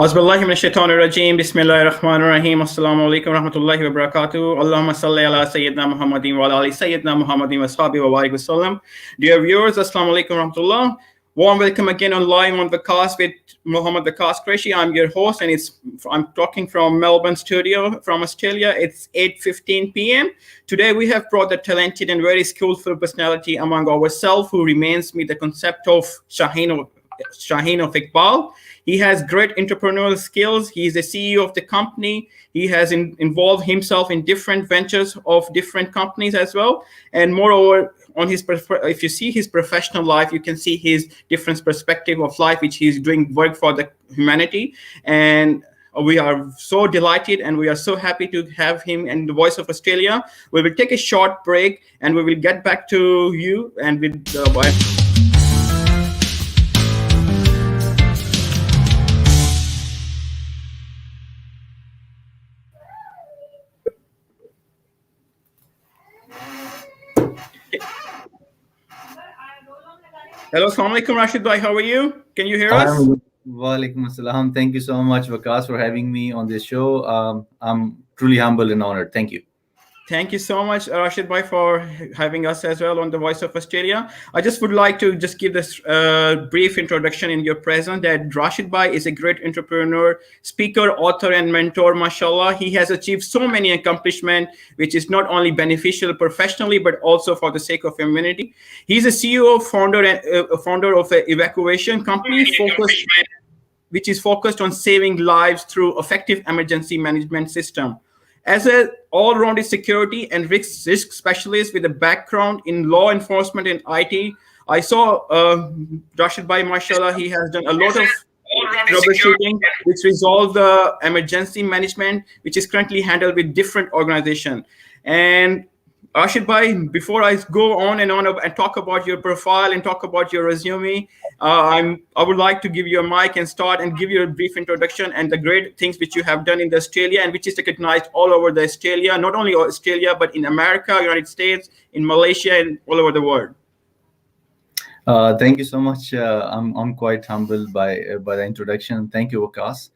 Auzubillahi minash shaitanir rajim. Bismillahir rahmanir rahim. Assalamu alaikum warahmatullahi wabarakatuh. Allahumma salli ala Sayyidina Muhammadin wa ala ali Sayyidina Muhammadin wa sahbihi wa barik wasallam. Dear viewers, Assalamu alaikum warahmatullah. Warm welcome again on live on Waqas with Muhammad Waqas QURESHI. I'm your host, and I'm talking from Melbourne studio from Australia. It's 8:15 p.m. Today we have brought the talented and very skillful personality among ourselves who remains me the concept of Shaheen of Iqbal. He has great entrepreneurial skills. He is the CEO of the company. He has involved himself in different ventures of different companies as well. And moreover, on his if you see his professional life, you can see his different perspective of life, which he's doing work for the humanity. And we are so delighted and we are so happy to have him in the Voice of Australia. We will take a short break and we will get back to you and with the Hello, Assalamu alaikum, Rashid bhai. How are you? Can you hear us? Walaikum assalam. Thank you so much, Waqas, for having me on this show. I'm truly humbled and honored. Thank you. Thank you so much, Rashid bhai, for having us as well on the Voice of Australia. I just would like to just give this brief introduction in your presence that Rashid bhai is a great entrepreneur, speaker, author, and mentor. Mashallah, he has achieved so many accomplishments, which is not only beneficial professionally but also for the sake of humanity. He's a CEO, founder of an evacuation company which is focused on saving lives through effective emergency management system. As an all-rounded security and risk specialist with a background in law enforcement and IT, I saw Rashid bhai, mashallah, he has done a lot of troubleshooting, which resolves the emergency management, which is currently handled with different organizations. And Rashid bhai, before I go on and talk about your profile and talk about your resume, I would like to give you a mic and start and give you a brief introduction and the great things which you have done in Australia and which is recognized all over the Australia, not only Australia, but in America, United States, in Malaysia, and all over the world. Thank you so much. I'm quite humbled by the introduction. Thank you, Waqas.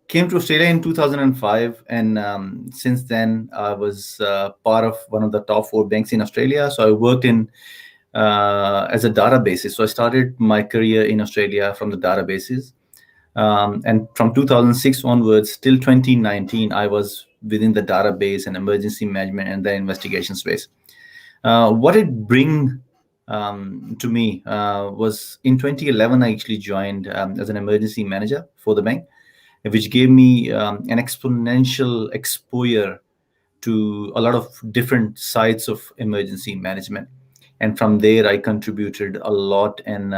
Came to Australia in 2005, and since then I was part of one of the top 4 banks in Australia. So I worked in as a databases. So I started my career in Australia from the databases, and from 2006 onwards till 2019, I was within the database and emergency management and the investigation space. What it bring to me was in 2011, I actually joined as an emergency manager for the bank, which gave me an exponential exposure to a lot of different sides of emergency management. And from there, I contributed a lot and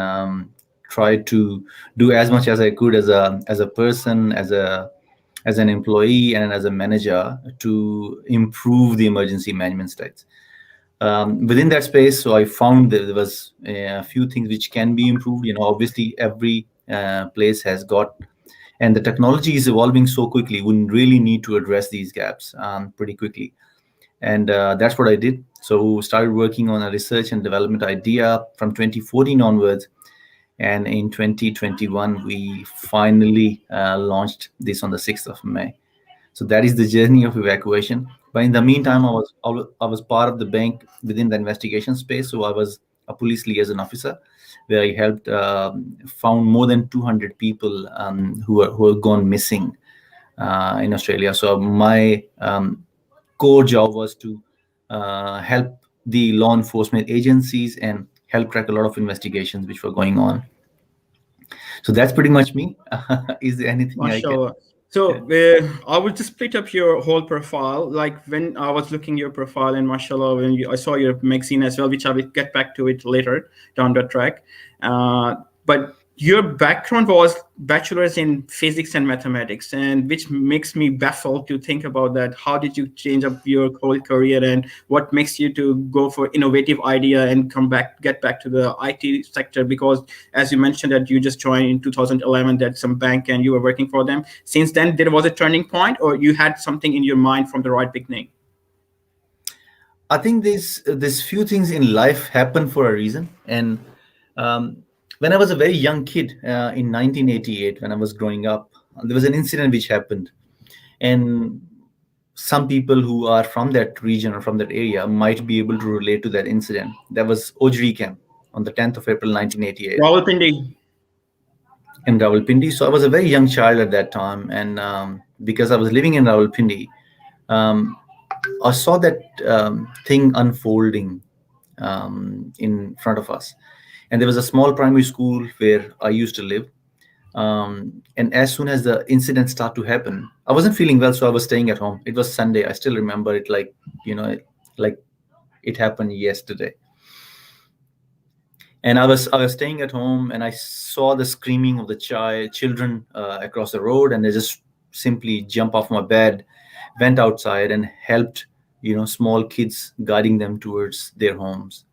tried to do as much as I could as a person, as an employee, and as a manager to improve the emergency management sides. Within that space, so I found that there was a few things which can be improved. Obviously, every place has got. And the technology is evolving so quickly, we really need to address these gaps pretty quickly. And that's what I did. So started working on a research and development idea from 2014 onwards. And in 2021, we finally launched this on the 6th of May. So that is the journey of evacuation. But in the meantime, I was part of the bank within the investigation space. So I was a police liaison officer, where I helped found more than 200 people who are gone missing in Australia. So my core job was to help the law enforcement agencies and help crack a lot of investigations which were going on. So that's pretty much me. Is there anything I can? So I will just split up your whole profile. Like when I was looking your profile, and mashallah, when I saw your magazine as well, which I will get back to it later down the track. But your background was bachelor's in physics and mathematics, and which makes me baffled to think about that. How did you change up your whole career, and what makes you to go for innovative idea and get back to the IT sector? Because as you mentioned that you just joined in 2011 that some bank and you were working for them. Since then, there was a turning point, or you had something in your mind from the right beginning? I think there's few things in life happen for a reason, and When I was a very young kid in 1988, when I was growing up, there was an incident which happened, and some people who are from that region or from that area might be able to relate to that incident. That was Ojri camp on the 10th of April 1988 Rawalpindi. in Rawalpindi. So I was a very young child at that time, and because I was living in Rawalpindi, um, I saw that thing unfolding in front of us. And there was a small primary school where I used to live. And as soon as the incident started to happen, I wasn't feeling well, so I was staying at home. It was Sunday. I still remember it like it happened yesterday. And I was staying at home, and I saw the screaming of the children across the road, and I just simply jump off my bed, went outside, and helped small kids, guiding them towards their homes.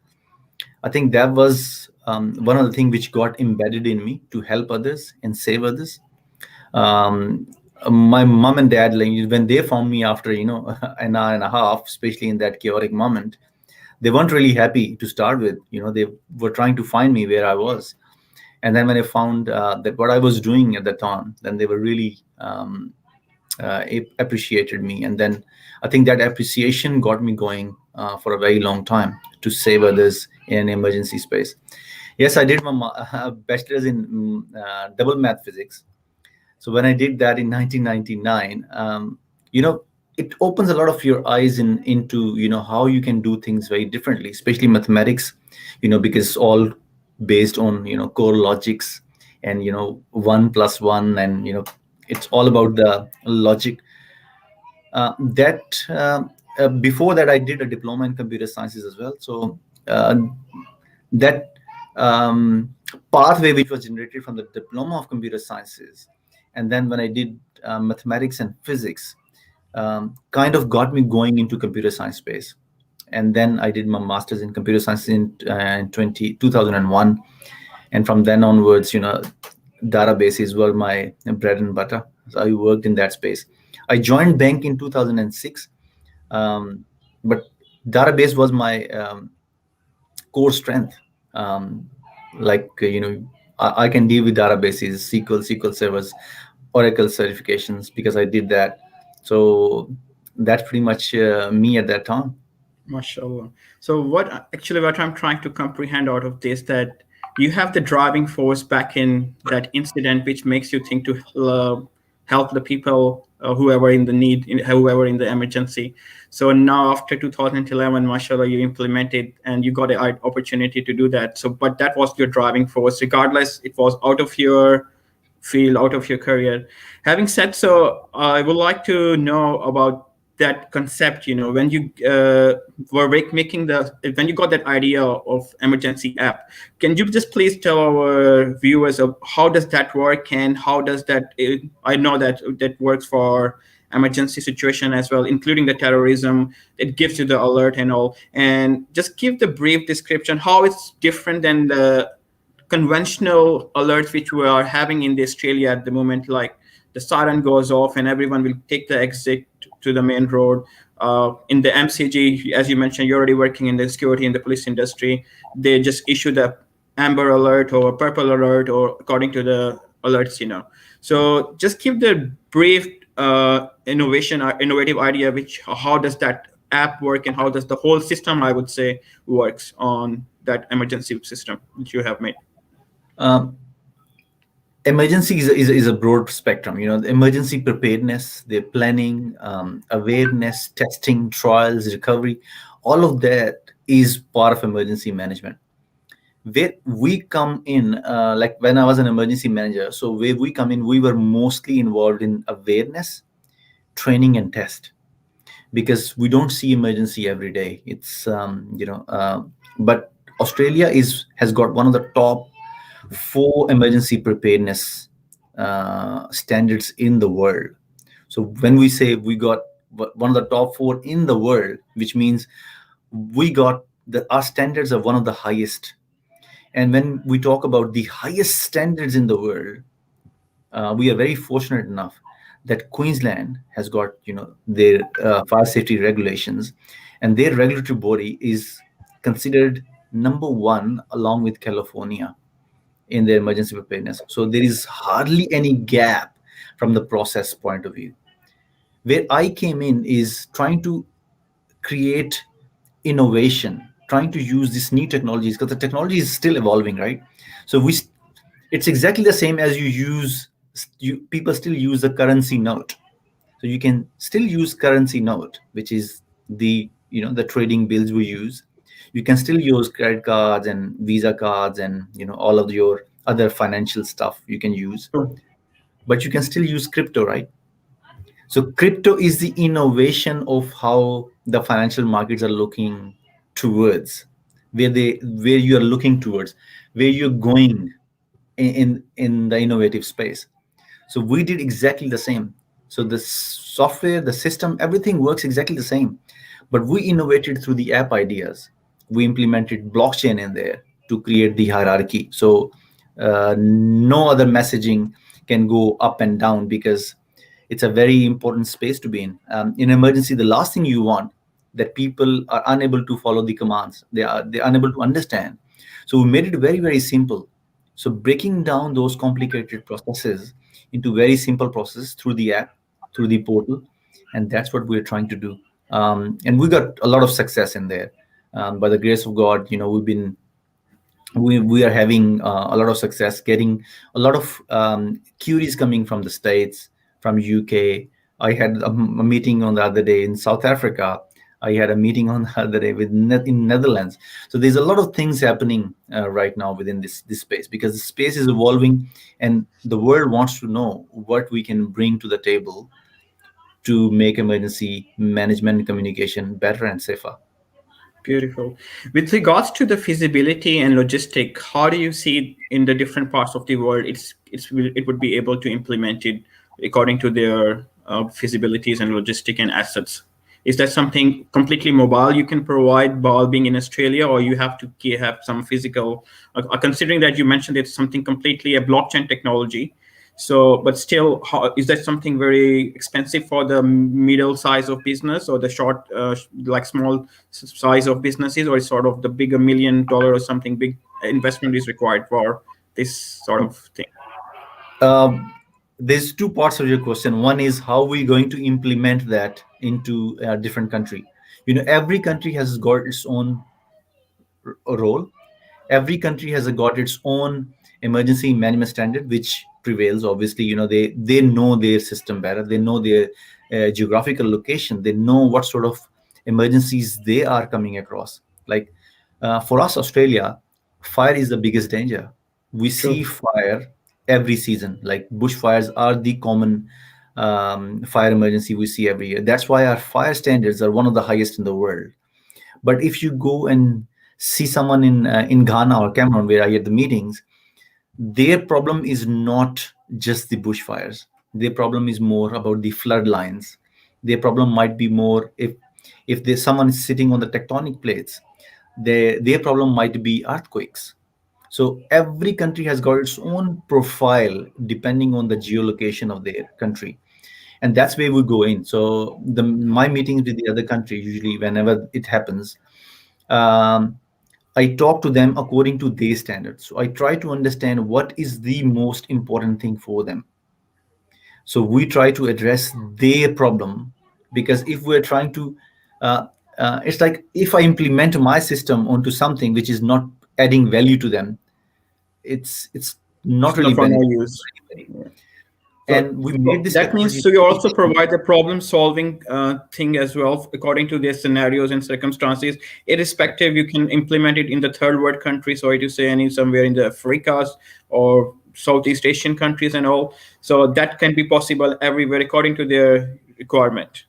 I think that was one of the things which got embedded in me to help others and save others. Um, my mom and dad, like when they found me after an hour and a half, especially in that chaotic moment, they weren't really happy to start with. They were trying to find me where I was, and then when I found that what I was doing at the time, then they were really appreciated me. And then I think that appreciation got me going for a very long time to save others in an emergency space. Yes, I did my bachelor's in double math physics. So when I did that in 1999, it opens a lot of your eyes into how you can do things very differently, especially mathematics, because it's all based on core logics, and one plus one, and it's all about the logic. That Before that, I did a diploma in computer sciences as well. So that pathway which was generated from the diploma of computer sciences, and then when I did mathematics and physics, kind of got me going into computer science space. And then I did my master's in computer science in 2001. And from then onwards, databases were my bread and butter. So I worked in that space. I joined bank in 2006, but database was my core strength. Um, I can deal with databases, SQL servers, Oracle certifications, because I did that. So that's pretty much me at that time. Mashallah. So what I'm trying to comprehend out of this, that you have the driving force back in that incident, which makes you think to help the people, whoever in the need, whoever in the emergency. So now after 2011, mashallah, you implemented and you got an opportunity to do that. So, but that was your driving force, regardless it was out of your field, out of your career. Having said so, I would like to know about that concept. When you were making when you got that idea of emergency app, can you just please tell our viewers of how does that work, and how does that I know that that works for emergency situation as well, including the terrorism. It gives you the alert and all, and just give the brief description how it's different than the conventional alerts which we are having in the Australia at the moment, like the siren goes off and everyone will take the exit to the main road. In the MCG, as you mentioned, you're already working in the security in the police industry. They just issue the amber alert or purple alert, or according to the alerts. So just give the brief innovative idea, which how does that app work, and how does the whole system, I would say, works on that emergency system which you have made. Um, Emergency is a broad spectrum. The emergency preparedness, the planning, awareness, testing, trials, recovery, all of that is part of emergency management. Where we come in, like when I was an emergency manager, so where we come in, we were mostly involved in awareness, training, and test, because we don't see emergency every day. It's but Australia has got one of the top 4 emergency preparedness standards in the world. So when we say we got one of the top 4 in the world, which means we got our standards are one of the highest. And when we talk about the highest standards in the world, we are very fortunate enough that Queensland has got their fire safety regulations, and their regulatory body is considered number 1 along with California. in their emergency preparedness. So there is hardly any gap from the process point of view. Where I came in is trying to create innovation, trying to use these new technologies, because the technology is still evolving, right? So it's exactly the same as people still use the currency note. So you can still use currency note, which is the trading bills we use. You can still use credit cards and Visa cards and all of your other financial stuff you can use, True. but you can still use crypto, right? So crypto is the innovation of how the financial markets are looking towards, where you are looking towards, where you're going in the innovative space. So we did exactly the same. So the software, the system, everything works exactly the same, but we innovated through the app ideas. We implemented blockchain in there to create the hierarchy. So no other messaging can go up and down, because it's a very important space to be in. In emergency, the last thing you want that people are unable to follow the commands. They're unable to understand. So we made it very, very simple. So breaking down those complicated processes into very simple processes through the app, through the portal, and that's what we're trying to do. And we got a lot of success in there. By the grace of God, we are having a lot of success, getting a lot of queries coming from the States, from UK. I had a meeting on the other day in South Africa. I had a meeting on the other day in Netherlands. So there's a lot of things happening right now within this space, because the space is evolving, and the world wants to know what we can bring to the table to make emergency management and communication better and safer. Beautiful. With regards to the feasibility and logistic, how do you see in the different parts of the world it would be able to implement it according to their feasibilities and logistic and assets? Is that something completely mobile you can provide while being in Australia, or you have to have some physical? Considering that you mentioned it's something completely a blockchain technology, so, but still, is that something very expensive for the middle size of business or the short, like small size of businesses, or is sort of the bigger $1 million or something big investment is required for this sort of thing? Um, there's two parts of your question. One is how we going to implement that into a different country. Every country has got its own role. Every country has got its own emergency management standard, which prevails. Obviously, they know their system better. They know their geographical location. They know what sort of emergencies they are coming across. Like for us, Australia, fire is the biggest danger. We see True. fire every season. Like bushfires are the common fire emergency we see every year. That's why our fire standards are one of the highest in the world. But if you go and see someone in Ghana or Cameroon, where I get the meetings, their problem is not just the bushfires. Their problem is more about the flood lines. Their problem might be more if there's someone sitting on the tectonic plates. Their problem might be earthquakes. So every country has got its own profile depending on the geolocation of their country, and that's where we go in. So my meetings with the other country, usually whenever it happens, um, I talk to them according to their standards. So I try to understand what is the most important thing for them. So we try to address their problem, because if we're trying to, uh, it's like if I implement my system onto something which is not adding value to them, it's not It's really not for no beneficial use. to anybody. Yeah. And we made So this that means technology so you so also cheap. provide the problem solving thing as well according to their scenarios and circumstances. Irrespective, you can implement it in the third world countries, or to say any somewhere in the Africas or Southeast Asian countries and all. So that can be possible everywhere according to their requirement.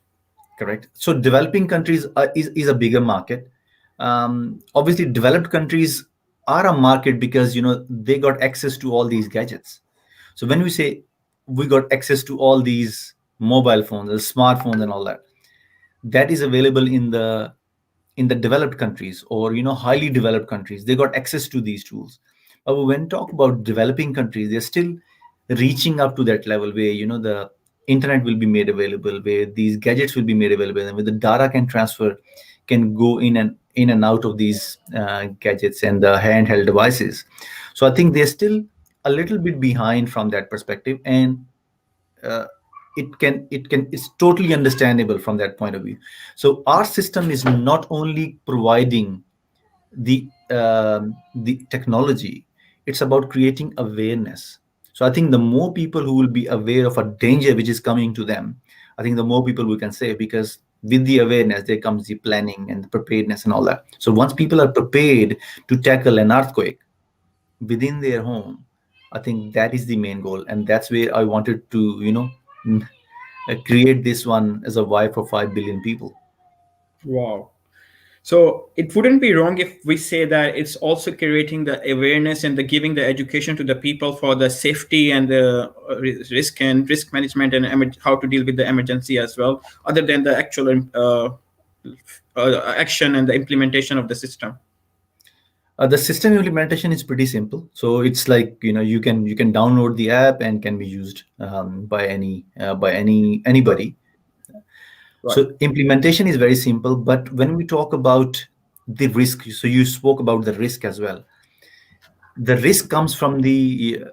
Correct. So developing countries is a bigger market. Obviously, developed countries are a market because they got access to all these gadgets. So when we say we got access to all these mobile phones, the smartphones, and all that, that is available in the developed countries, or highly developed countries. They got access to these tools. But when talk about developing countries, they're still reaching up to that level where the internet will be made available, where these gadgets will be made available, and where the data can go in and out of these gadgets and the handheld devices. So I think they're still a little bit behind from that perspective, and uh, it's totally understandable from that point of view. So our system is not only providing the technology, it's about creating awareness. So I think the more people who will be aware of a danger which is coming to them, I think the more people we can save, because with the awareness there comes the planning and the preparedness and all that. So once people are prepared to tackle an earthquake within their home, I think that is the main goal, and that's where I wanted to, create this one as a why for 5 billion people. Wow. So it wouldn't be wrong if we say that it's also creating the awareness and the giving the education to the people for the safety and the risk and risk management and how to deal with the emergency as well, other than the actual action and the implementation of the system. The system implementation is pretty simple. So it's like, you can download the app and can be used by anybody. Right. So implementation is very simple. But when we talk about the risk, so you spoke about the risk as well. The risk comes from the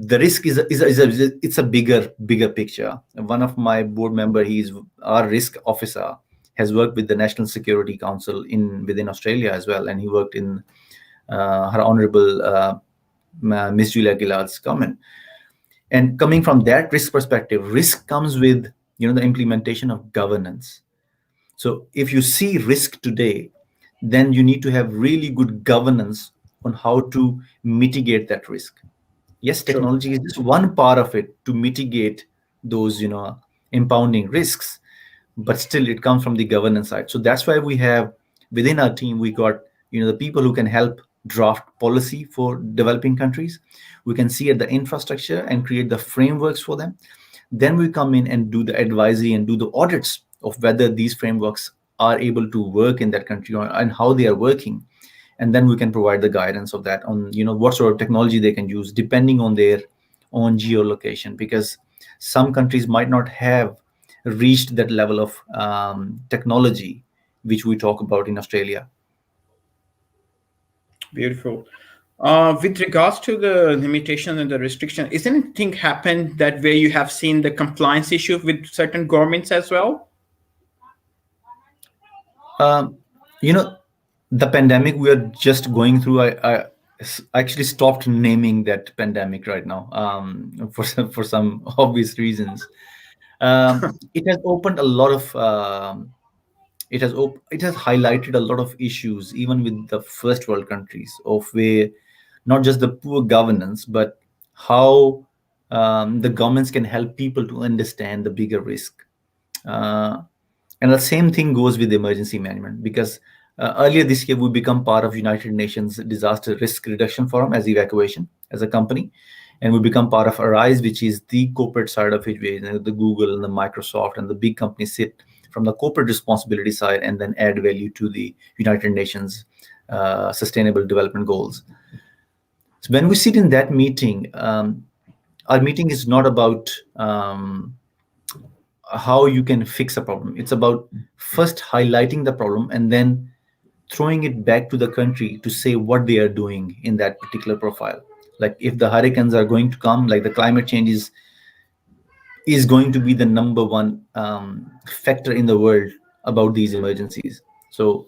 risk it's a bigger picture. One of my board member, he's our risk officer, has worked with the National Security Council in within Australia as well, and he worked in her honorable Miss Julia Gillard's government. And coming from that risk perspective, risk comes with the implementation of governance. So if you see risk today, then you need to have really good governance on how to mitigate that risk. Yes, True. technology is just one part of it to mitigate those impounding risks, but still it comes from the governance side. So that's why we have within our team, we got the people who can help draft policy for developing countries. We can see at the infrastructure and create the frameworks for them. Then we come in and do the advisory and do the audits of whether these frameworks are able to work in that country, and how they are working. And then we can provide the guidance of that on what sort of technology they can use depending on their own geolocation, because some countries might not have reached that level of technology which we talk about in Australia. Beautiful. With regards to the limitation and the restriction, is anything happened that where you have seen the compliance issue with certain governments as well? um, you know the pandemic we are just going through, actually stopped naming that pandemic right now, for some obvious reasons. It has opened a lot of it has highlighted a lot of issues even with the first world countries, of where not just the poor governance, but how the governments can help people to understand the bigger risk. uh, and the same thing goes with emergency management, because earlier this year we become part of United Nations Disaster Risk Reduction Forum as evacuation as a company, and we become part of Arise, which is the corporate side of it, where the Google and the Microsoft and the big companies sit from the corporate responsibility side and then add value to the United Nations Sustainable Development Goals. So when we sit in that meeting, our meeting is not about how you can fix a problem. It's about first highlighting the problem and then throwing it back to the country to say what they are doing in that particular profile. Like if the hurricanes are going to come, like the climate change is going to be the number one factor in the world about these emergencies. So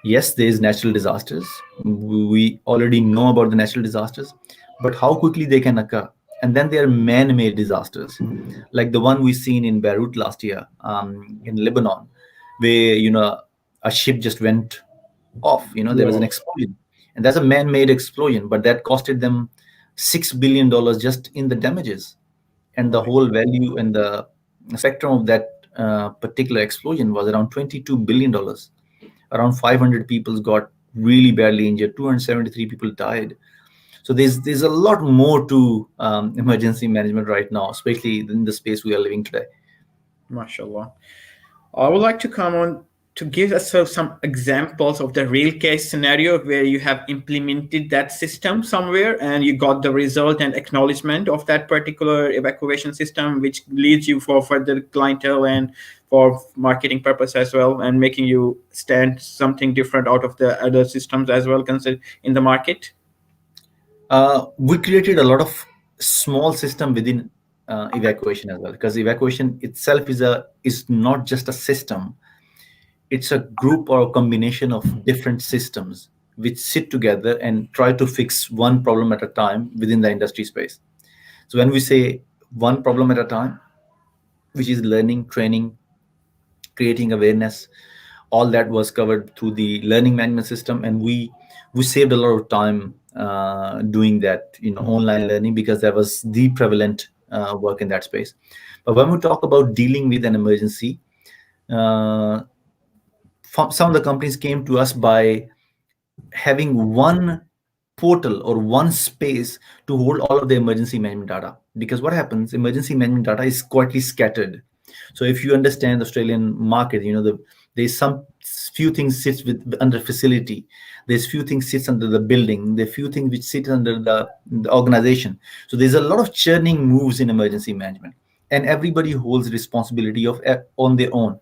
yes, there is natural disasters. We already know about the natural disasters, but how quickly they can occur. And then there are man-made disasters, like the one we seen in Beirut last year, in Lebanon, where a ship just went off. There was an Wow. explosion, and that's a man-made explosion, but that costed them $6 billion just in the damages, and the My whole value and the spectrum of that particular explosion was around $22 billion. Around 500 people got really badly injured. 273 people died. So there's a lot more to emergency management right now, especially in the space we are living today. mashallah. I would like to come on to give us some examples of the real case scenario where you have implemented that system somewhere and you got the result and acknowledgement of that particular evacuation system, which leads you for further clientele and for marketing purpose as well, and making you stand something different out of the other systems as well considered in the market. We created a lot of small system within evacuation as well, because evacuation itself is not just a system. It's a group or a combination of different systems which sit together and try to fix one problem at a time within the industry space. So when we say one problem at a time, which is learning, training, creating awareness, all that was covered through the learning management system. And we saved a lot of time doing that, online learning, because that was the prevalent work in that space. But when we talk about dealing with an emergency, uh, some of the companies came to us by having one portal or one space to hold all of the emergency management data. Because what happens, emergency management data is quietly scattered. So if you understand the Australian market, there's some few things sits with under facility, there's few things sits under the building, there are few things which sit under the organization. So there's a lot of churning moves in emergency management, and everybody holds responsibility of on their own.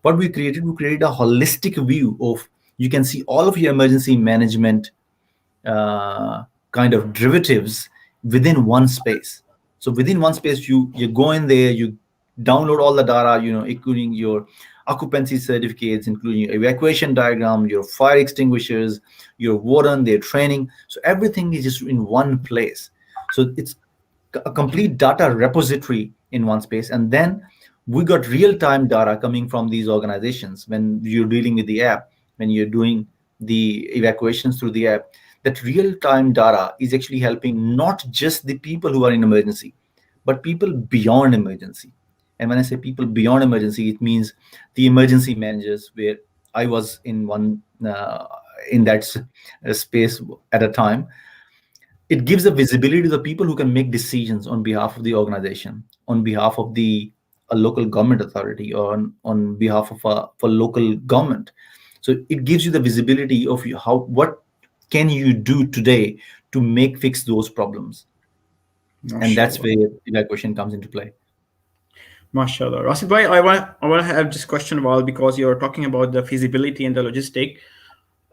What we created a holistic view of, you can see all of your emergency management kind of derivatives within one space. So within one space, you go in there, you download all the data, including your occupancy certificates, including your evacuation diagram, your fire extinguishers, your warden, their training. So everything is just in one place. So it's a complete data repository in one space. And then we got real-time data coming from these organizations when you're dealing with the app, when you're doing the evacuations through the app. That real-time data is actually helping not just the people who are in emergency, but people beyond emergency. And when I say people beyond emergency, it means the emergency managers, where I was in one in that space at a time. It gives a visibility to the people who can make decisions on behalf of the organization, on behalf of the a local government authority, or on behalf of a local government. So it gives you the visibility of how, what can you do today to make fix those problems. And that's Mashallah. where evacuation comes into play. Mashallah. Rasid bhai, I want to have this question about, because you're talking about the feasibility and the logistic.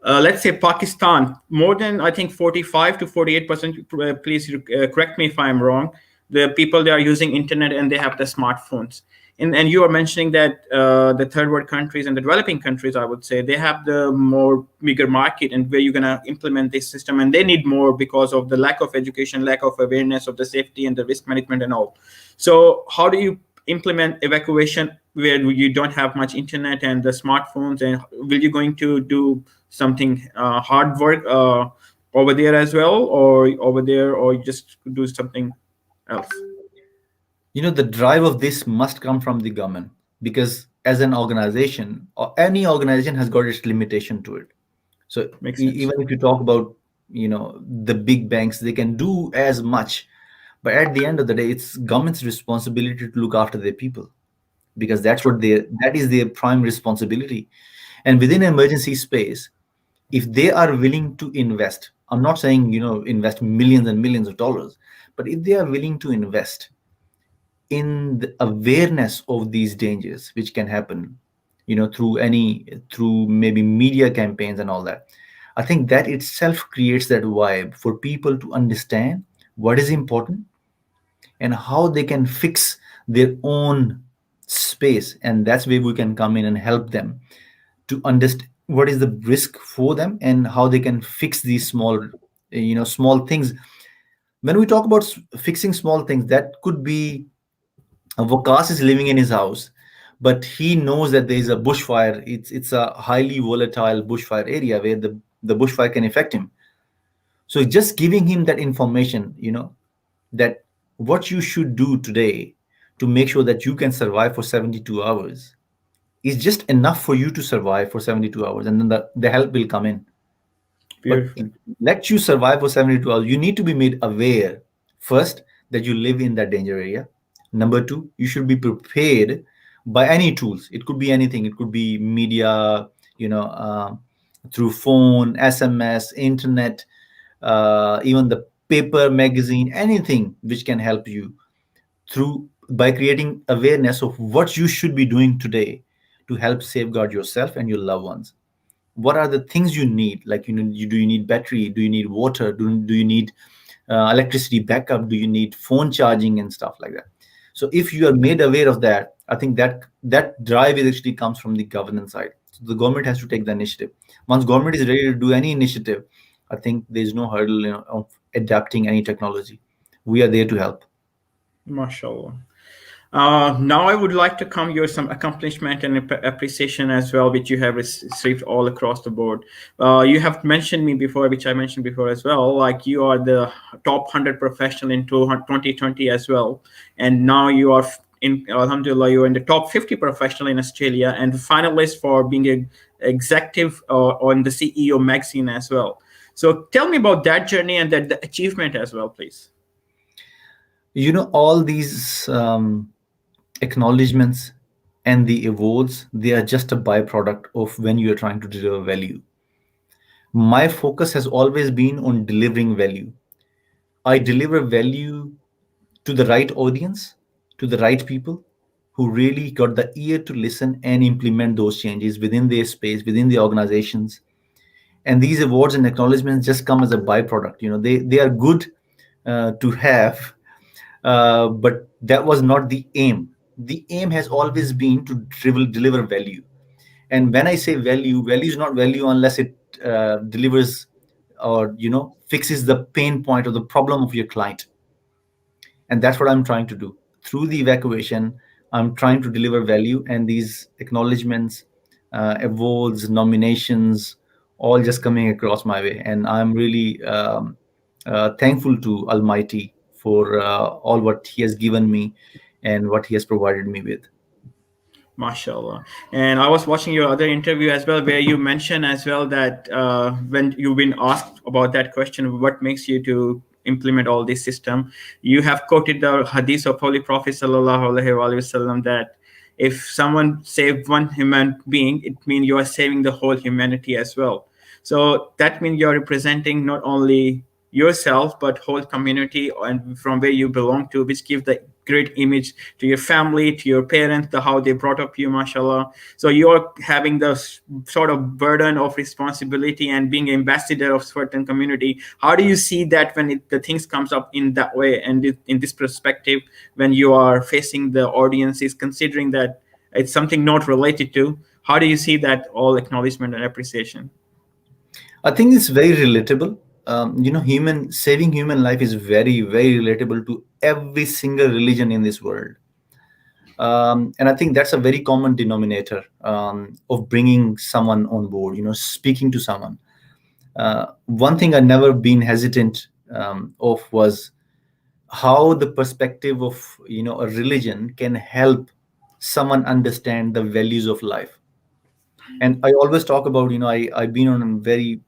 Let's say Pakistan, more than I think 45 to 48%. Please correct me if I'm wrong. The people, they are using internet and they have the smartphones. And you are mentioning that the third world countries and the developing countries, I would say, they have the more bigger market, and where you're gonna implement this system, and they need more because of the lack of education, lack of awareness of the safety and the risk management and all. So how do you implement evacuation where you don't have much internet and the smartphones, and will you going to do something hard work over there as well, or over there, or you just do something else? The drive of this must come from the government, because as an organization, or any organization has got its limitation to it. So Makes sense. even if you talk about, the big banks, they can do as much, but at the end of the day, it's government's responsibility to look after their people, because True. that is their prime responsibility. And within emergency space, if they are willing to invest, I'm not saying, invest millions and millions of dollars, but if they are willing to invest in the awareness of these dangers which can happen, through maybe media campaigns and all that, I think that itself creates that vibe for people to understand what is important and how they can fix their own space. And that's where we can come in and help them to understand what is the risk for them and how they can fix these small things. When we talk about fixing small things, that could be, Waqas is living in his house, but he knows that there is a bushfire. It's a highly volatile bushfire area where the bushfire can affect him. So just giving him that information, that what you should do today to make sure that you can survive for 72 hours is just enough for you to survive for 72 hours, and then the help will come in. But Beautiful. let you survive for 72 hours, you need to be made aware first that you live in that danger area. Number two, you should be prepared by any tools. It could be anything. It could be media, through phone, SMS, internet, even the paper, magazine, anything which can help you through, by creating awareness of what you should be doing today to help safeguard yourself and your loved ones. What are the things you need? Like, do you need battery? Do you need water? Do you need electricity backup? Do you need phone charging and stuff like that? So if you are made aware of that, I think that drive is actually comes from the governance side. So the government has to take the initiative. Once government is ready to do any initiative, I think there's no hurdle, of adapting any technology. We are there to help. Mashallah. Now I would like to come your some accomplishment and appreciation as well, which you have received all across the board. You have mentioned me before, which I mentioned before as well. Like you are the top 100 professional in 2020 as well, and now you are in Alhamdulillah, you are in the top 50 professional in Australia and finalist for being a executive on the CEO magazine as well. So tell me about that journey and that the achievement as well, please. All these acknowledgements and the awards, they are just a byproduct of when you are trying to deliver value. My focus has always been on delivering value. I deliver value to the right audience, to the right people who really got the ear to listen and implement those changes within their space, within the organizations. And these awards and acknowledgements just come as a byproduct. They are good to have, but that was not the aim. The aim has always been to deliver value. And when I say value, value is not value unless it delivers or fixes the pain point or the problem of your client. And that's what I'm trying to do through the evacuation. I'm trying to deliver value, and these acknowledgements, awards, nominations, all just coming across my way. And I'm really thankful to Almighty for all what He has given me and what He has provided me with. Mashallah. And I was watching your other interview as well, where you mentioned as well that when you've been asked about that question, what makes you to implement all this system, you have quoted the hadith of Holy Prophet sallallahu alaihi wasallam that if someone save one human being, it means you are saving the whole humanity as well. So that means you're representing not only yourself but whole community and from where you belong to, which gives the great image to your family, to your parents, the how they brought up you, mashallah. So you're having the sort of burden of responsibility and being ambassador of certain community. How do you see that when the things comes up in that way and in this perspective, when you are facing the audiences, considering that it's something not related to, how do you see that all acknowledgement and appreciation? I think it's very relatable. Human saving human life is very, very relatable to every single religion in this world. And I think that's a very common denominator of bringing someone on board, speaking to someone. One thing I never been hesitant of was how the perspective of a religion can help someone understand the values of life. And I always talk about, I've been on very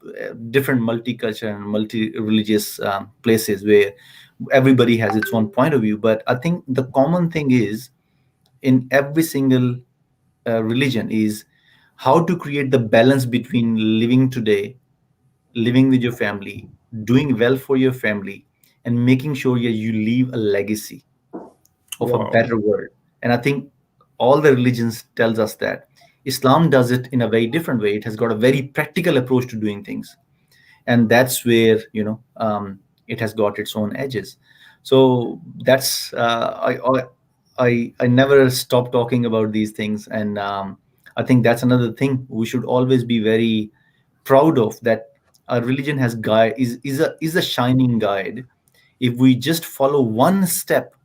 different multicultural and multi-religious places where everybody has its own point of view. But I think the common thing is in every single religion is how to create the balance between living today, living with your family, doing well for your family, and making sure you leave a legacy of a Wow. better world. And I think all the religions tells us that. Islam does it in a very different way. It has got a very practical approach to doing things, and that's where it has got its own edges. So that's I never stop talking about these things, and I think that's another thing we should always be very proud of, that our religion has guide is a shining guide. If we just follow one step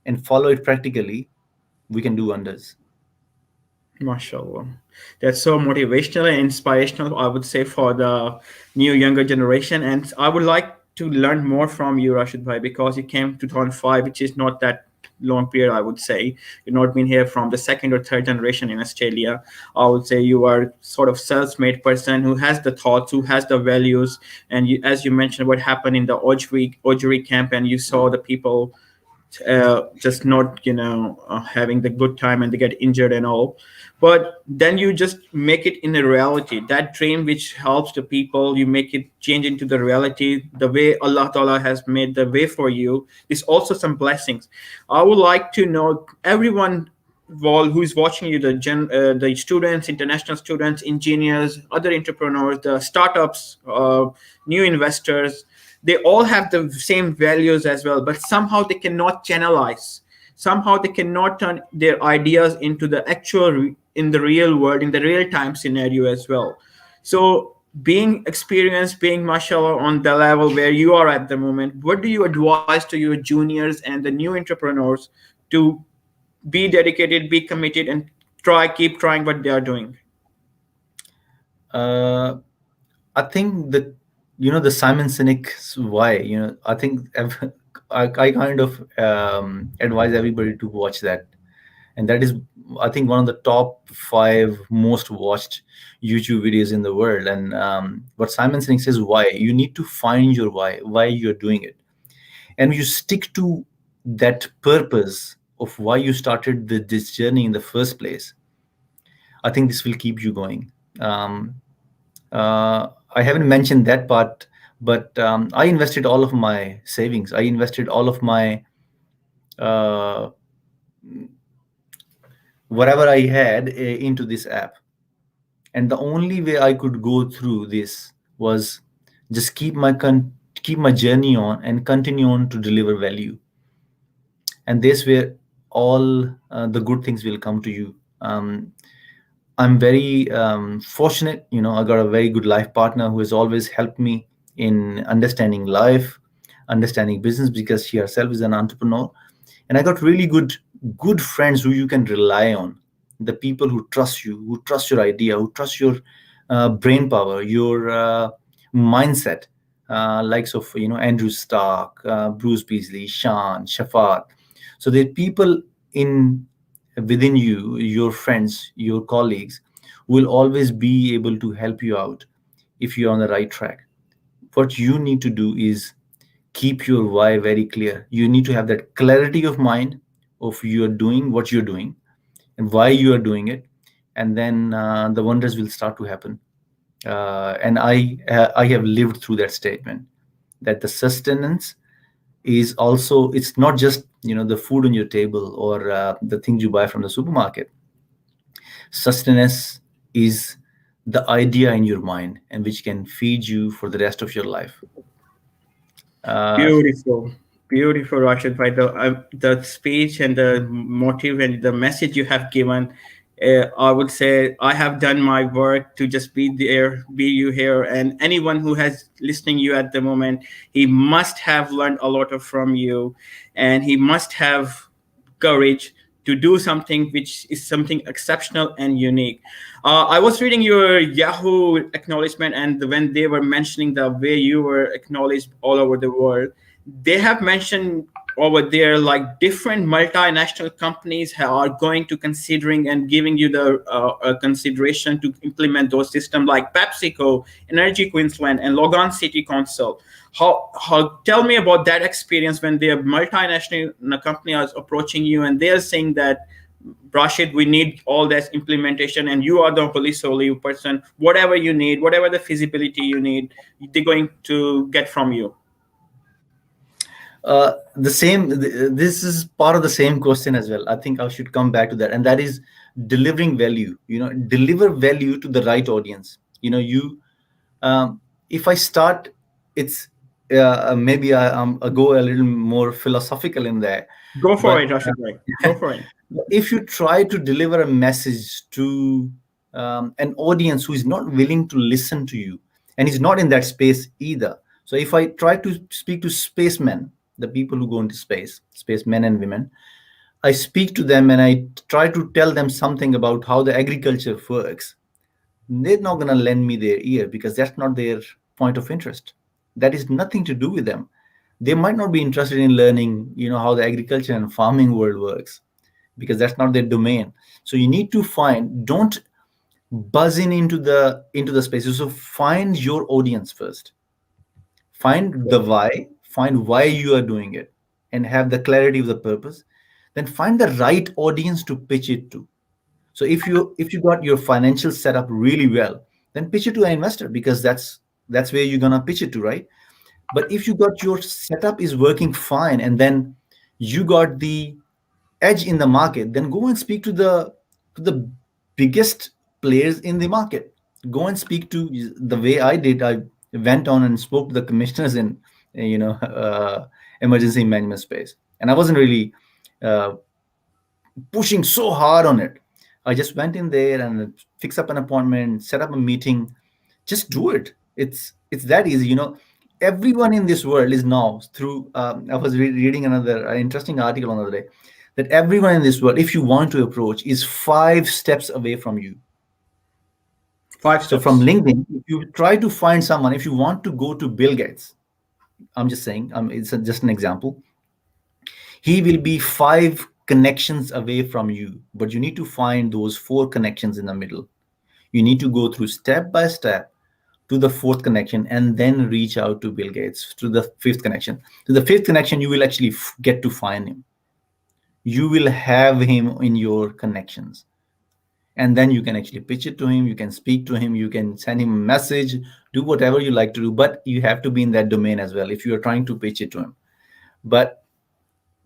and follow it practically, we can do wonders. Mashallah. That's so motivational and inspirational, I would say, for the new younger generation. And I would like to learn more from you, Rashid Bhai, because you came to 2005, which is not that long period, I would say. You've not been here from the second or third generation in Australia. I would say you are sort of self-made person who has the thoughts, who has the values. And you, as you mentioned, what happened in the Ojuri camp, and you saw the people just not having the good time and they get injured and all, but then you just make it in a reality, that dream which helps the people, you make it change into the reality the way Allah Ta'ala has made the way for you. There's also some blessings. I would like to know everyone who is watching you, the students, international students, engineers, other entrepreneurs, the startups, new investors, they all have the same values as well, but somehow they cannot channelize, somehow they cannot turn their ideas into the actual in the real world, in the real time scenario as well. So being experienced, being mashallah on the level where you are at the moment, what do you advise to your juniors and the new entrepreneurs to be dedicated, be committed, and keep trying what they are doing? uh, I think that, the Simon Sinek's why. I think I kind of advise everybody to watch that, and that is, I think, one of the top 5 most watched YouTube videos in the world. And what Simon Sinek says, why you need to find your why you're doing it, and you stick to that purpose of why you started this journey in the first place. I think this will keep you going. Um, I haven't mentioned that part, but I invested all of my savings. I invested all of my uh, whatever I had into this app, and the only way I could go through this was just keep my journey on and continue on to deliver value, and this where all the good things will come to you. I'm very fortunate. I got a very good life partner who has always helped me in understanding life, understanding business, because she herself is an entrepreneur. And I got really good friends who you can rely on. The people who trust you, who trust your idea, who trust your brain power, your mindset, likes of Andrew Stark, Bruce Beasley, Sean, Shafat. So there are people in within you, your friends, your colleagues, will always be able to help you out if you're on the right track. What you need to do is keep your why very clear. You need to have that clarity of mind of you're doing what you're doing and why you are doing it, and then the wonders will start to happen. And I have lived through that statement, that the sustenance is also, it's not just the food on your table or the things you buy from the supermarket. Sustenance is the idea in your mind and which can feed you for the rest of your life. uh, Beautiful, beautiful, Rashid. By the speech and the motive and the message you have given, I would say I have done my work to just be there, be you here, and anyone who has listening you at the moment, he must have learned a lot of from you, and he must have courage to do something which is something exceptional and unique. I was reading your Yahoo acknowledgement, and when they were mentioning the way you were acknowledged all over the world, they have mentioned over there like different multinational companies are going to considering and giving you the consideration to implement those systems like PepsiCo, Energy Queensland, and Logan City Council. How tell me about that experience when the multinational company is approaching you and they're saying that Rashid, we need all this implementation, and you are the holy solely person. Whatever you need, whatever the feasibility you need, they're going to get from you. this is part of the same question as well. I think I should come back to that, and that is delivering value. Deliver value to the right audience. You If I start, it's maybe I go a little more philosophical in there, Go for but it, Rashid. Right, go for it. if you try to deliver a message to an audience who is not willing to listen to you and is not in that space either. So if I try to speak to spacemen, the people who go into spacemen and women, I speak to them and I try to tell them something about how the agriculture works, they're not going to lend me their ear because that's not their point of interest. That is nothing to do with them. They might not be interested in learning how the agriculture and farming world works, because that's not their domain. So you need to don't buzz into the spaces. So find your audience first, find the why, find why you are doing it, and have the clarity of the purpose. Then find the right audience to pitch it to. So if you got your financial setup really well, then pitch it to an investor, because that's where you're gonna pitch it to, right? But if you got your setup is working fine, and then you got the edge in the market, then go and speak to the biggest players in the market. Go and speak to, the way I did. I went on and spoke to the commissioners in emergency management space, and I wasn't really uh, pushing so hard on it. I just went in there and fix up an appointment, set up a meeting. Just do it. It's that easy. Everyone in this world is now through. I was reading another interesting article another day that everyone in this world, if you want to approach, is 5 steps away from you. Five So from steps. LinkedIn, if you try to find someone, if you want to go to Bill Gates, I'm just saying, just an example. He will be 5 connections away from you, but you need to find those 4 connections in the middle. You need to go through step by step to the 4th connection and then reach out to Bill Gates to the 5th connection. To the 5th connection, you will actually get to find him. You will have him in your connections. And then you can actually pitch it to him. You can speak to him. You can send him a message, do whatever you like to do. But you have to be in that domain as well if you are trying to pitch it to him. But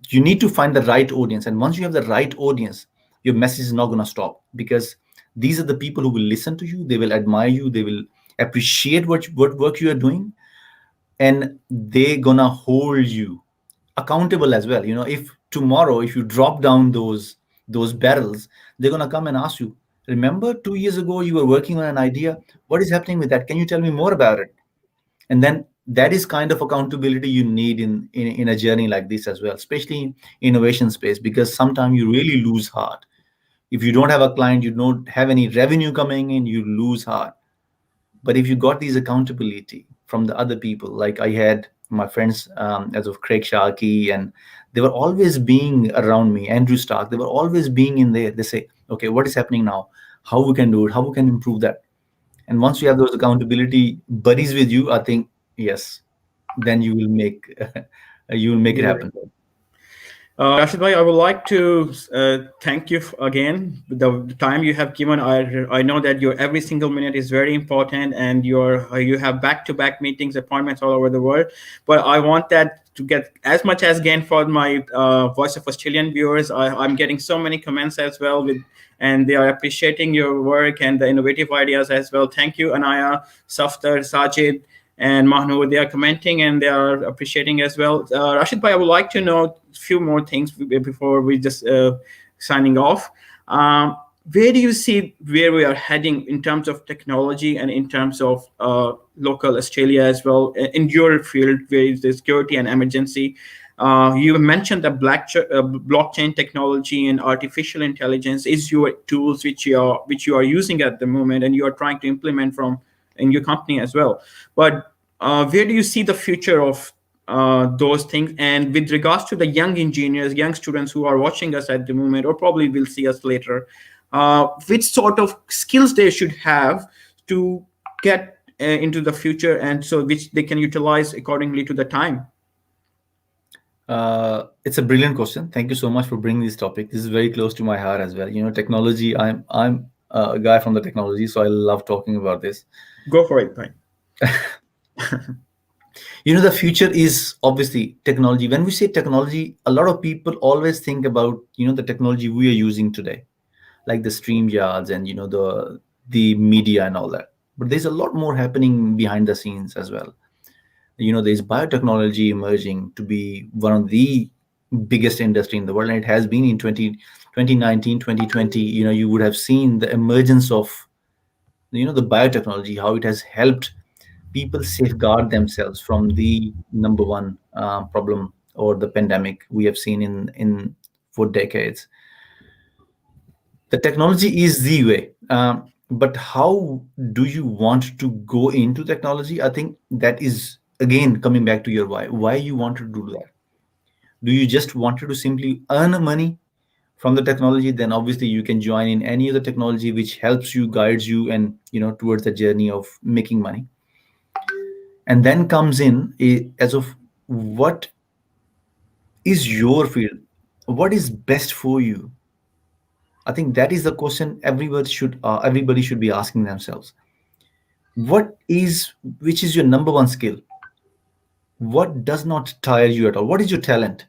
you need to find the right audience, and once you have the right audience, your message is not going to stop, because these are the people who will listen to you, they will admire you, they will appreciate what work you are doing, and they're going to hold you accountable as well. If tomorrow, if you drop down those barrels, they're going to come and ask you, remember 2 years ago you were working on an idea, what is happening with that, can you tell me more about it? And then that is kind of accountability you need in a journey like this as well, especially in innovation space, because sometimes you really lose heart. If you don't have a client, you don't have any revenue coming in, you lose heart. But if you got these accountability from the other people, like I had my friends, as of Craig Sharkey, and they were always being around me, Andrew Stark, they were always being in there. They say, okay, what is happening now, how we can do it, how we can improve that. And once you have those accountability buddies with you, I think, yes, then you will make you will make it happen. Rashid bhai, I would like to thank you again. The time you have given, I know that your every single minute is very important, and you have back-to-back meetings, appointments all over the world. But I want that to get as much as gain for my Voice of Australian viewers. I'm getting so many comments as well and they are appreciating your work and the innovative ideas as well. Thank you, Anaya, Saftar, Sajid, and Mahnoud. They are commenting and they are appreciating as well. Rashid bhai, I would like to know a few more things before we just signing off. Where do you see where we are heading in terms of technology and in terms of local Australia as well in your field, where is the security and emergency? You mentioned that blockchain technology and artificial intelligence is your tools which you are using at the moment, and you are trying to implement from in your company as well. But where do you see the future of those things? And with regards to the young engineers, young students who are watching us at the moment, or probably will see us later, which sort of skills they should have to get into the future, and so which they can utilize accordingly to the time? It's a brilliant question. Thank you so much for bringing this topic. This is very close to my heart as well. Technology. I'm a guy from the technology, so I love talking about this. Go for it, Bhai. The future is obviously technology. When we say technology, a lot of people always think about the technology we are using today, like the stream yards and the media and all that. But there's a lot more happening behind the scenes as well. There's biotechnology emerging to be one of the biggest industry in the world, and it has been in 2019, 2020. You would have seen the emergence of the biotechnology, how it has helped people safeguard themselves from the number one problem, or the pandemic we have seen in for decades. The technology is the way, but how do you want to go into technology? I think that is again coming back to your why you want to do that. Do you just wanted to simply earn money from the technology? Then obviously you can join in any other technology which helps you, guides you, and towards the journey of making money. And then comes in as of what is your field, what is best for you. I think that is the question everybody should be asking themselves. Which is your number one skill? What does not tire you at all? What is your talent?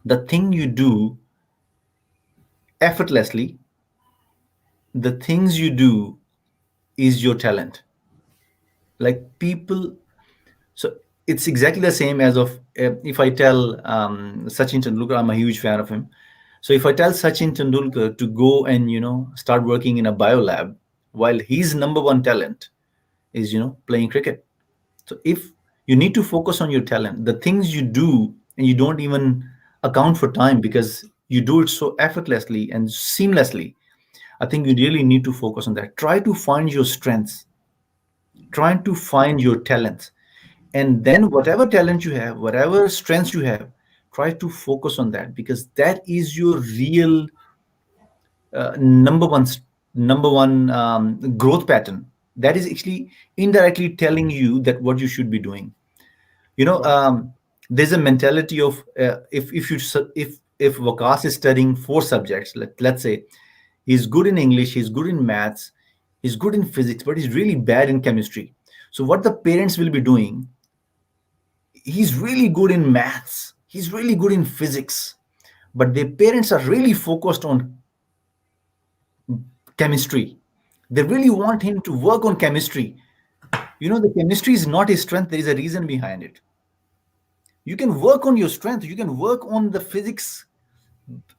The thing you do effortlessly, the things you do is your talent. Like people, so it's exactly the same as of if I tell Sachin Tendulkar, I'm a huge fan of him. So if I tell Sachin Tendulkar to go and start working in a biolab, while his number one talent is playing cricket. So if you need to focus on your talent, the things you do, and you don't even account for time because you do it so effortlessly and seamlessly, I think you really need to focus on that. Try to find your strengths, try to find your talents, and then whatever talent you have, whatever strengths you have, try to focus on that, because that is your real number one growth pattern. That is actually indirectly telling you that what you should be doing. you know Wow. um, there's a mentality of if Waqas is studying four subjects, let's say he's good in English, he's good in maths, he's good in physics, but he's really bad in chemistry. So what the parents will be doing, he's really good in maths, he's really good in physics, but their parents are really focused on chemistry. They really want him to work on chemistry. The chemistry is not his strength, there is a reason behind it. You can work on your strength, you can work on the physics,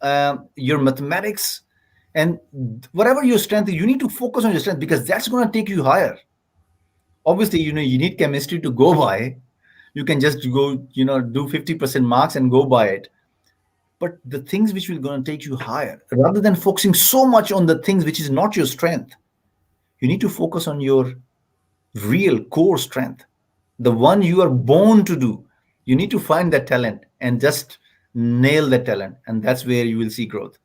your mathematics, and whatever your strength is, you need to focus on your strength, because that's going to take you higher. Obviously, you need chemistry to go by. You can just go, do 50% marks and go by it. But the things which will going to take you higher, rather than focusing so much on the things which is not your strength, you need to focus on your real core strength, the one you are born to do. You need to find that talent and just nail that talent, and that's where you will see growth.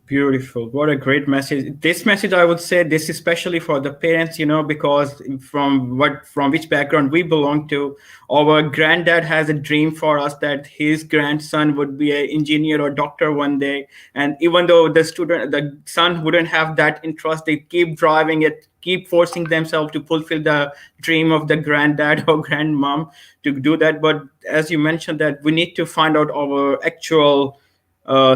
Beautiful. What a great message. This message, I would say, this is especially for the parents, because from which background we belong to, our granddad has a dream for us that his grandson would be an engineer or doctor one day. And even though the son wouldn't have that interest, they keep driving it, keep forcing themselves to fulfill the dream of the granddad or grandmom to do that. But as you mentioned, that we need to find out our actual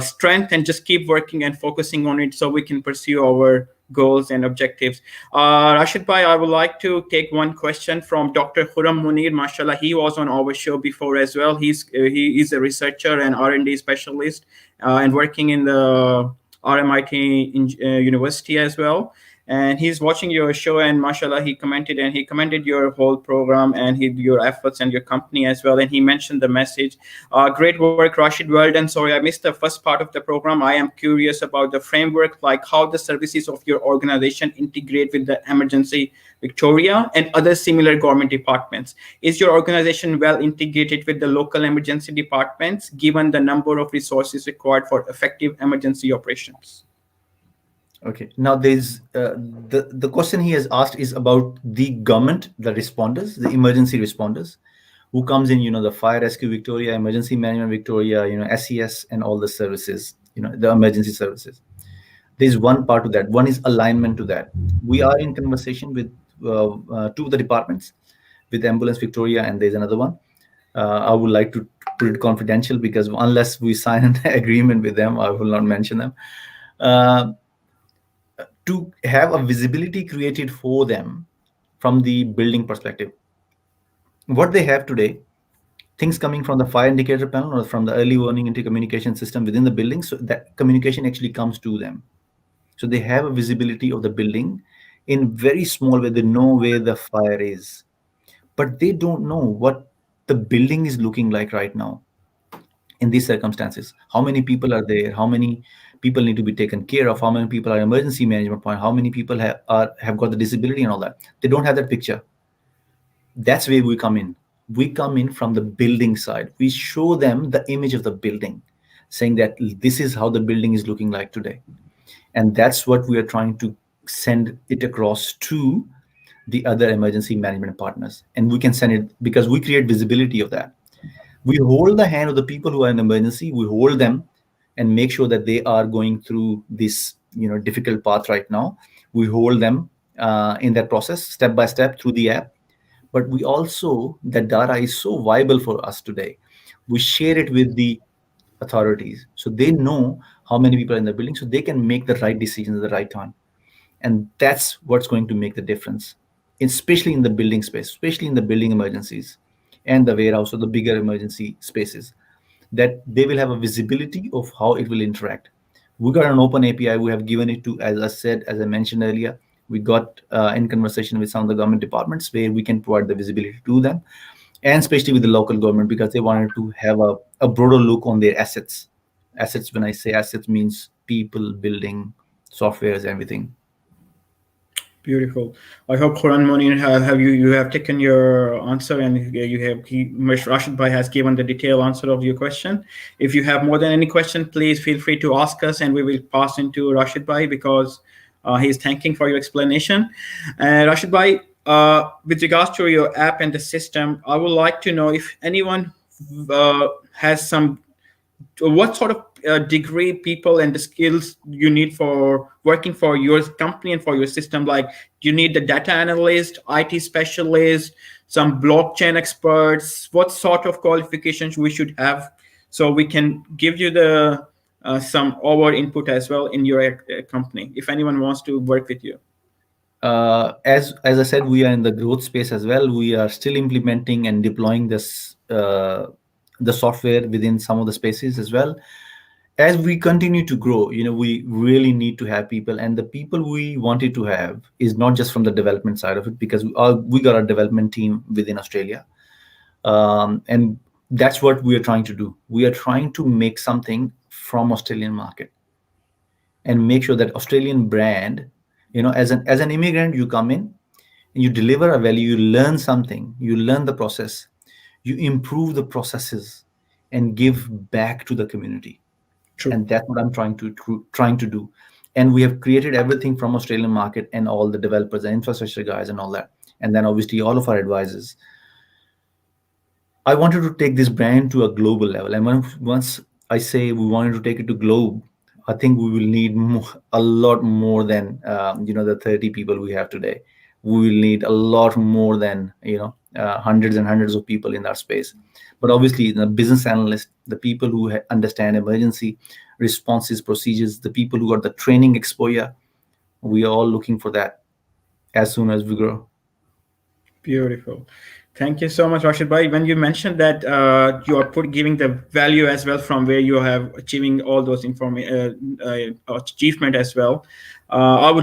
strength and just keep working and focusing on it so we can pursue our goals and objectives. Rashid Bhai, I would like to take one question from Dr. Khurram Munir. Mashallah, he was on our show before as well. He is a researcher and R&D specialist and working in the RMIT University as well. And he's watching your show, and mashallah, he commented your whole program and your efforts and your company as well. And he mentioned the message, great work, Rashid. Well done. Sorry, I missed the first part of the program. I am curious about the framework, like how the services of your organization integrate with the emergency Victoria and other similar government departments. Is your organization well integrated with the local emergency departments, given the number of resources required for effective emergency operations? Okay. Now, there's the question he has asked is about the government, the responders, the emergency responders, who comes in. The fire rescue Victoria, emergency management Victoria, SES, and all the services. The emergency services. There's one part to that. One is alignment to that. We are in conversation with two of the departments, with Ambulance Victoria, and there's another one. I would like to put it confidential, because unless we sign an agreement with them, I will not mention them. To have a visibility created for them from the building perspective. What they have today, things coming from the fire indicator panel or from the early warning intercommunication system within the building, so that communication actually comes to them. So they have a visibility of the building in very small way. They know where the fire is, but they don't know what the building is looking like right now in these circumstances. How many people are there? How many people need to be taken care of? How many people are emergency management point? How many people have got the disability and all that? They don't have that picture. That's where we come in. We come in from the building side. We show them the image of the building, saying that this is how the building is looking like today. And that's what we are trying to send it across to the other emergency management partners. And we can send it because we create visibility of that. We hold the hand of the people who are in emergency. We hold them and make sure that they are going through this difficult path right now. We hold them in that process step by step through the app. But we also, that data is so viable for us today, we share it with the authorities so they know how many people are in the building, so they can make the right decisions at the right time. And that's what's going to make the difference, especially in the building space, especially in the building emergencies. and the warehouse or the bigger emergency spaces, that they will have a visibility of how it will interact. We got an open API. We have given it to, as I said, as I mentioned earlier, we got in conversation with some of the government departments where we can provide the visibility to them, and especially with the local government, because they wanted to have a broader look on their assets. Assets, when I say assets, means people, building, softwares, everything. Beautiful. I hope Quran Monir have you have taken your answer, and Rashid Bhai has given the detailed answer of your question. If you have more than any question, please feel free to ask us, and we will pass into Rashid Bhai because he is thanking for your explanation. Rashid Bhai, with regards to your app and the system, I would like to know if anyone has some what sort of degree people and the skills you need for working for your company and for your system, like you need the data analyst, IT specialist, some blockchain experts, what sort of qualifications we should have so we can give you the some our input as well in your company if anyone wants to work with you. As I said, we are in the growth space as well. We are still implementing and deploying this the software within some of the spaces as well. As we continue to grow, we really need to have people, and the people we wanted to have is not just from the development side of it, because we got a development team within Australia, and that's what we are trying to do. We are trying to make something from Australian market and make sure that Australian brand, as an immigrant, you come in and you deliver a value, you learn something, you learn the process, you improve the processes and give back to the community. True. And that's what I'm trying to do. And we have created everything from Australian market, and all the developers and infrastructure guys and all that, and then obviously all of our advisors. I wanted to take this brand to a global level, and once I say we wanted to take it to globe, I think we will need a lot more than the 30 people we have today. We will need a lot more than hundreds and hundreds of people in that space. But obviously, the business analysts, the people who understand emergency responses, procedures, the people who got the training exposure, we are all looking for that as soon as we grow. Beautiful. Thank you so much, Rashid Bhai. When you mentioned that you are giving the value as well from where you have achieving all those achievement as well.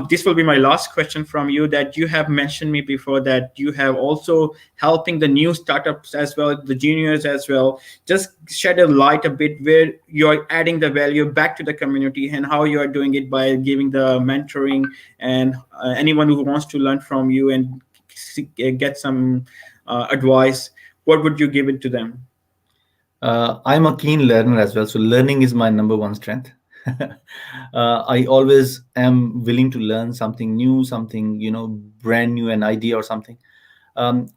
This will be my last question from you, that you have mentioned me before that you have also helping the new startups as well, the juniors as well. Just shed a light a bit where you're adding the value back to the community and how you are doing it by giving the mentoring and anyone who wants to learn from you and get some advice, what would you give it to them? I'm a keen learner as well, so learning is my number one strength. I always am willing to learn something new, something brand new, an idea or something. And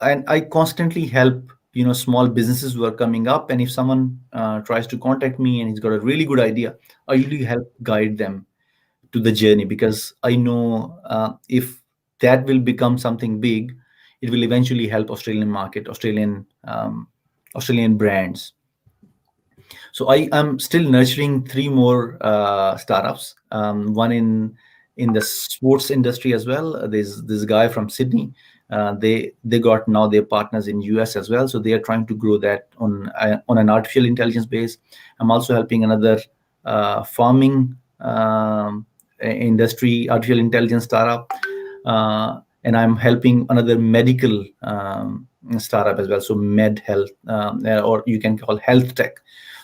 I constantly help small businesses who are coming up. And if someone tries to contact me and he's got a really good idea, I usually help guide them to the journey, because I know if that will become something big, it will eventually help Australian market, Australian brands. So I am still nurturing three more startups. One in the sports industry as well. There's this guy from Sydney. They got now their partners in US as well. So they are trying to grow that on an artificial intelligence base. I'm also helping another farming industry artificial intelligence startup, and I'm helping another medical startup as well. So med health, or you can call health tech.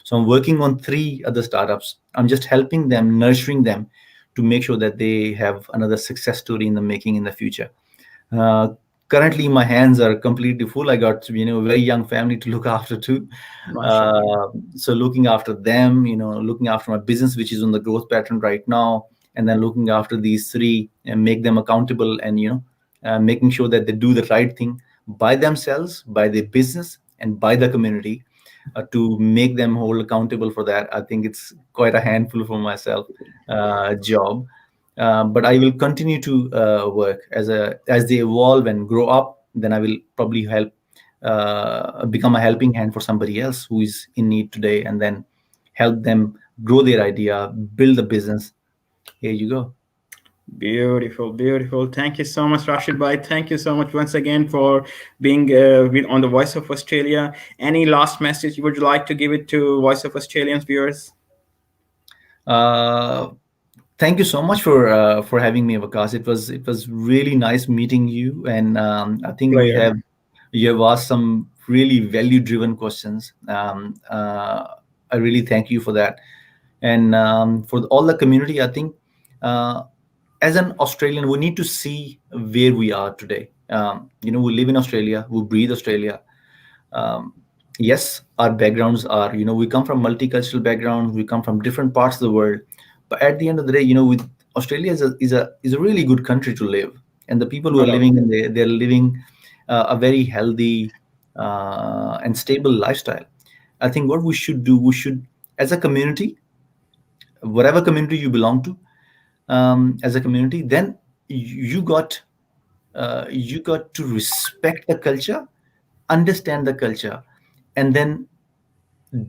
So I'm working on three other startups. I'm just helping them, nurturing them to make sure that they have another success story in the making in the future. Currently, my hands are completely full. I got a very young family to look after too. So looking after them, looking after my business, which is on the growth pattern right now, and then looking after these three and make them accountable, and making sure that they do the right thing by themselves, by their business, and by the community, to make them hold accountable for that. I think it's quite a handful for myself job. But I will continue to work as they evolve and grow up. Then I will probably help become a helping hand for somebody else who is in need today, and then help them grow their idea, build a business. Here you go. Beautiful, beautiful. Thank you so much, Rashid Bhai. Thank you so much once again for being on the Voice of Australia. Any last message you would like to give it to Voice of Australians viewers? Uh, Thank you so much for having me, Waqas. It was really nice meeting you, and I think Player. you have asked some really value driven questions. I really thank you for that, and for all the community. I think uh, as an Australian, we need to see where we are today. We live in Australia, we breathe Australia. um, yes, our backgrounds are, we come from multicultural backgrounds, we come from different parts of the world, but at the end of the day, with Australia is a really good country to live, and the people who No are doubt. living in there, they're living a very healthy and stable lifestyle. I think what we should do, we should, as a community, whatever community you belong to, as a community, then you got you got to respect the culture, understand the culture, and then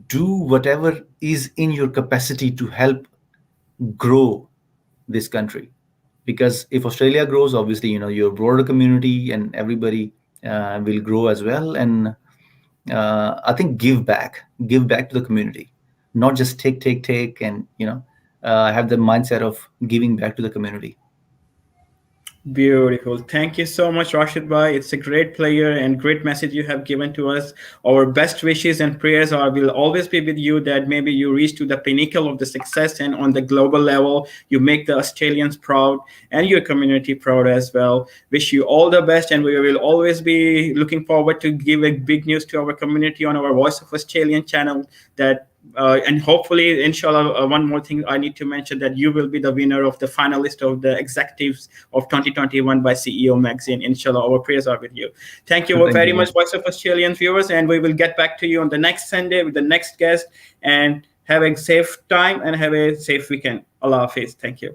do whatever is in your capacity to help grow this country. Because if Australia grows, obviously, your broader community and everybody will grow as well. And I think give back to the community, not just take, and have the mindset of giving back to the community. Beautiful. Thank you so much, Rashid Bhai. It's a great player and great message you have given to us. Our best wishes and prayers are will always be with you that maybe you reach to the pinnacle of the success and on the global level, you make the Australians proud and your community proud as well. Wish you all the best, and we will always be looking forward to give a big news to our community on our Voice of Australian channel that and hopefully, inshallah, one more thing I need to mention that you will be the winner of the finalist of the executives of 2021 by CEO Magazine. Inshallah, our prayers are with you. Thank you Thank very you. much, Voice of Australian viewers, and we will get back to you on the next Sunday with the next guest. And have a safe time and have a safe weekend. Allah Hafiz. Thank you.